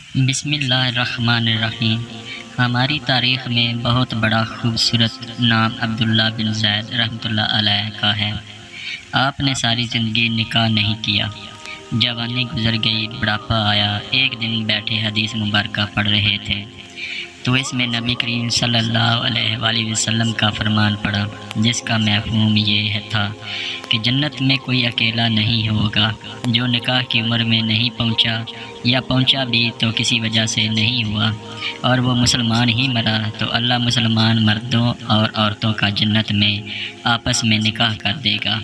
بسم اللہ الرحمن الرحیم۔ ہماری تاریخ میں بہت بڑا خوبصورت نام عبداللہ بن زید رحمۃ اللہ علیہ کا ہے۔ آپ نے ساری زندگی نکاح نہیں کیا، جوانی گزر گئی، بڑھاپا آیا۔ ایک دن بیٹھے حدیث مبارکہ پڑھ رہے تھے تو اس میں نبی کریم صلی اللہ علیہ وآلہ وسلم کا فرمان پڑا، جس کا مفہوم یہ تھا کہ جنت میں کوئی اکیلا نہیں ہوگا جو نکاح کی عمر میں نہیں پہنچا، یا پہنچا بھی تو کسی وجہ سے نہیں ہوا اور وہ مسلمان ہی مرا تو اللہ مسلمان مردوں اور عورتوں کا جنت میں آپس میں نکاح کر دے گا۔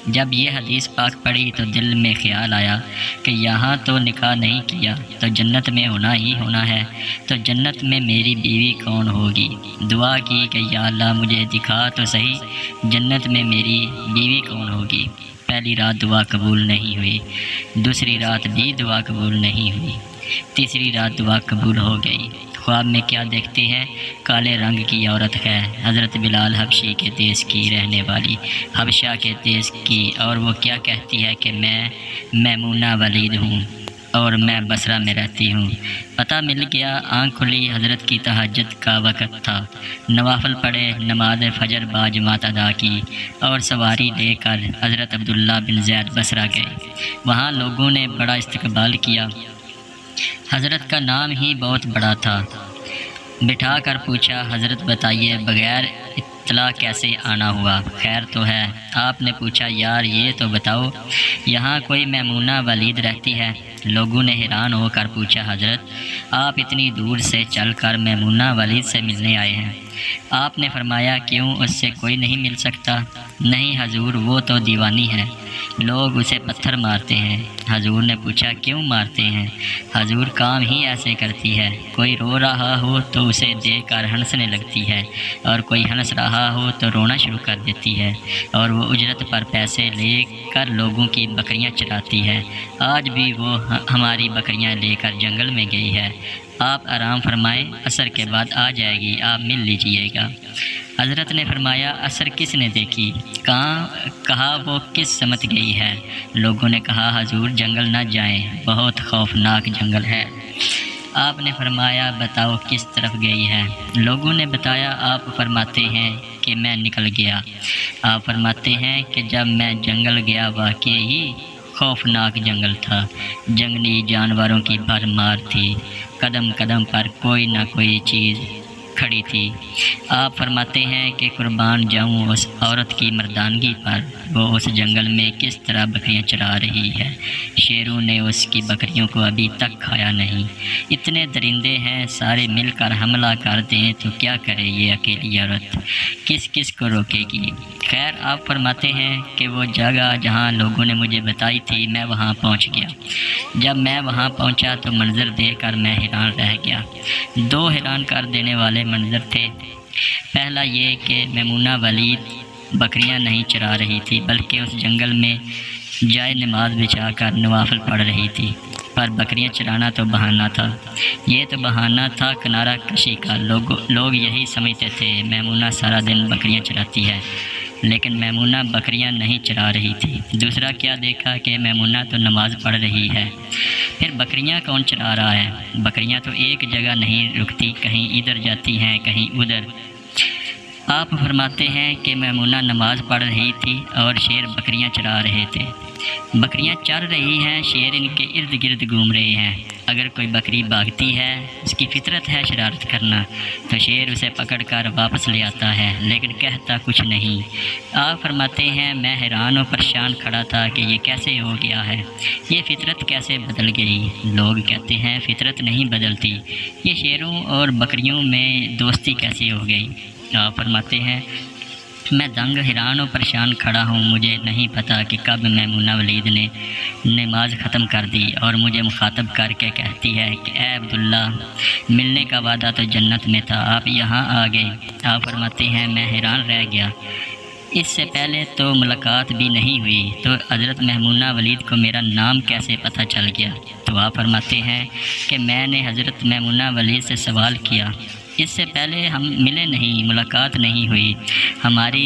جب یہ حدیث پاک پڑھی تو دل میں خیال آیا کہ یہاں تو نکاح نہیں کیا تو جنت میں ہونا ہی ہونا ہے، تو جنت میں میری بیوی کون ہوگی؟ دعا کی کہ یا اللہ مجھے دکھا تو صحیح جنت میں میری بیوی کون ہوگی۔ پہلی رات دعا قبول نہیں ہوئی، دوسری رات بھی دعا قبول نہیں ہوئی، تیسری رات دعا قبول ہو گئی۔ خواب میں کیا دیکھتے ہیں؟ کالے رنگ کی عورت ہے، حضرت بلال حبشی کے دیس کی رہنے والی، حبشہ کے دیس کی، اور وہ کیا کہتی ہے کہ میں میمونہ ولید ہوں اور میں بصرہ میں رہتی ہوں۔ پتہ مل گیا، آنکھ کھلی، حضرت کی تہجد کا وقت تھا، نوافل پڑھے، نماز فجر باجماعت ادا کی اور سواری لے کر حضرت عبداللہ بن زید بصرہ گئے۔ وہاں لوگوں نے بڑا استقبال کیا، حضرت کا نام ہی بہت بڑا تھا۔ بٹھا کر پوچھا، حضرت بتائیے بغیر اطلاع کیسے آنا ہوا؟ خیر تو ہے؟ آپ نے پوچھا، یار یہ تو بتاؤ یہاں کوئی میمونہ ولید رہتی ہے؟ لوگوں نے حیران ہو کر پوچھا، حضرت آپ اتنی دور سے چل کر میمونہ ولید سے ملنے آئے ہیں؟ آپ نے فرمایا، کیوں اس سے کوئی نہیں مل سکتا؟ نہیں حضور، وہ تو دیوانی ہے، لوگ اسے پتھر مارتے ہیں۔ حضور نے پوچھا، کیوں مارتے ہیں؟ حضور کام ہی ایسے کرتی ہے، کوئی رو رہا ہو تو اسے دیکھ کر ہنسنے لگتی ہے، اور کوئی ہنس رہا ہو تو رونا شروع کر دیتی ہے، اور وہ اجرت پر پیسے لے کر لوگوں کی بکریاں چراتی ہے۔ آج بھی وہ ہماری بکریاں لے کر جنگل میں گئی ہے، آپ آرام فرمائیں، عصر کے بعد آ جائے گی، آپ مل لیجئے گا۔ حضرت نے فرمایا، عصر کس نے دیکھی؟ کہا وہ کس سمت گئی ہے؟ لوگوں نے کہا، حضور جنگل نہ جائیں، بہت خوفناک جنگل ہے۔ آپ نے فرمایا، بتاؤ کس طرف گئی ہے؟ لوگوں نے بتایا، آپ فرماتے ہیں کہ میں نکل گیا۔ آپ فرماتے ہیں کہ جب میں جنگل گیا واقعی خوفناک جنگل تھا، جنگلی جانوروں کی بھرمار تھی، قدم قدم پر کوئی نہ کوئی چیز کھڑی تھی۔ آپ فرماتے ہیں کہ قربان جاؤں اس عورت کی مردانگی پر، وہ اس جنگل میں کس طرح بکریاں چرا رہی ہے، شیروں نے اس کی بکریوں کو ابھی تک کھایا نہیں۔ اتنے درندے ہیں، سارے مل کر حملہ کر دیں تو کیا کرے یہ اکیلی عورت، کس کس کو روکے گی؟ خیر آپ فرماتے ہیں کہ وہ جگہ جہاں لوگوں نے مجھے بتائی تھی میں وہاں پہنچ گیا۔ جب میں وہاں پہنچا تو منظر دیکھ کر میں حیران رہ گیا۔ دو حیران کر دینے والے منظر تھے۔ پہلا یہ کہ میمونہ ولید بکریاں نہیں چرا رہی تھی، بلکہ اس جنگل میں جائے نماز بچھا کر نوافل پڑھ رہی تھی، پر بکریاں چرانا تو بہانہ تھا۔ یہ تو بہانہ تھا کنارہ کشی کا، لوگ یہی سمجھتے تھے میمونہ سارا دن بکریاں چراتی ہے، لیکن میمونہ بکریاں نہیں چرا رہی تھی۔ دوسرا کیا دیکھا کہ میمونہ تو نماز پڑھ رہی ہے، پھر بکریاں کون چرا رہا ہے؟ بکریاں تو ایک جگہ نہیں رکتی، کہیں ادھر جاتی ہیں کہیں ادھر۔ آپ فرماتے ہیں کہ میمونہ نماز پڑھ رہی تھی اور شیر بکریاں چرا رہے تھے۔ بکریاں چر رہی ہیں، شیر ان کے ارد گرد گھوم رہے ہیں۔ اگر کوئی بکری بھاگتی ہے، اس کی فطرت ہے شرارت کرنا، تو شیر اسے پکڑ کر واپس لے آتا ہے، لیکن کہتا کچھ نہیں۔ آپ فرماتے ہیں، میں حیران و پریشان کھڑا تھا کہ یہ کیسے ہو گیا ہے، یہ فطرت کیسے بدل گئی؟ لوگ کہتے ہیں فطرت نہیں بدلتی، یہ شیروں اور بکریوں میں دوستی کیسے ہو گئی؟ آپ فرماتے ہیں، میں دنگ حیران و پریشان کھڑا ہوں، مجھے نہیں پتا کہ کب میمونہ ولید نے نماز ختم کر دی اور مجھے مخاطب کر کے کہتی ہے کہ اے عبداللہ، ملنے کا وعدہ تو جنت میں تھا، آپ یہاں آ گئے۔ آپ فرماتے ہیں، میں حیران رہ گیا، اس سے پہلے تو ملاقات بھی نہیں ہوئی، تو حضرت میمونہ ولید کو میرا نام کیسے پتہ چل گیا؟ تو آپ فرماتے ہیں کہ میں نے حضرت میمونہ ولید سے سوال کیا، اس سے پہلے ہم ملے نہیں، ملاقات نہیں ہوئی ہماری،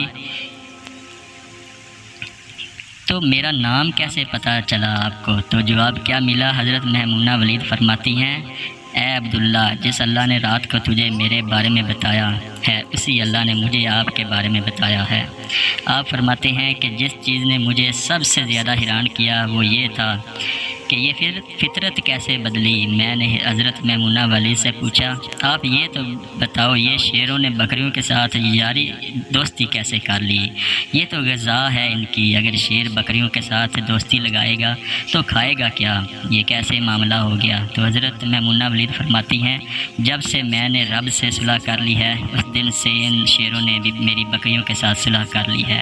تو میرا نام کیسے پتہ چلا آپ کو؟ تو جواب کیا ملا؟ حضرت میمونہ ولید فرماتی ہیں، اے عبداللہ، جس اللہ نے رات کو تجھے میرے بارے میں بتایا ہے اسی اللہ نے مجھے آپ کے بارے میں بتایا ہے۔ آپ فرماتے ہیں کہ جس چیز نے مجھے سب سے زیادہ حیران کیا وہ یہ تھا کہ یہ فطرت کیسے بدلی۔ میں نے حضرت میمونہ والی سے پوچھا، آپ یہ تو بتاؤ یہ شیروں نے بکریوں کے ساتھ یاری دوستی کیسے کر لی؟ یہ تو غذا ہے ان کی، اگر شیر بکریوں کے ساتھ دوستی لگائے گا تو کھائے گا کیا؟ یہ کیسے معاملہ ہو گیا؟ تو حضرت میمونہ ولید فرماتی ہیں، جب سے میں نے رب سے صلح کر لی ہے اس دن سے ان شیروں نے بھی میری بکریوں کے ساتھ صلح کر لی ہے۔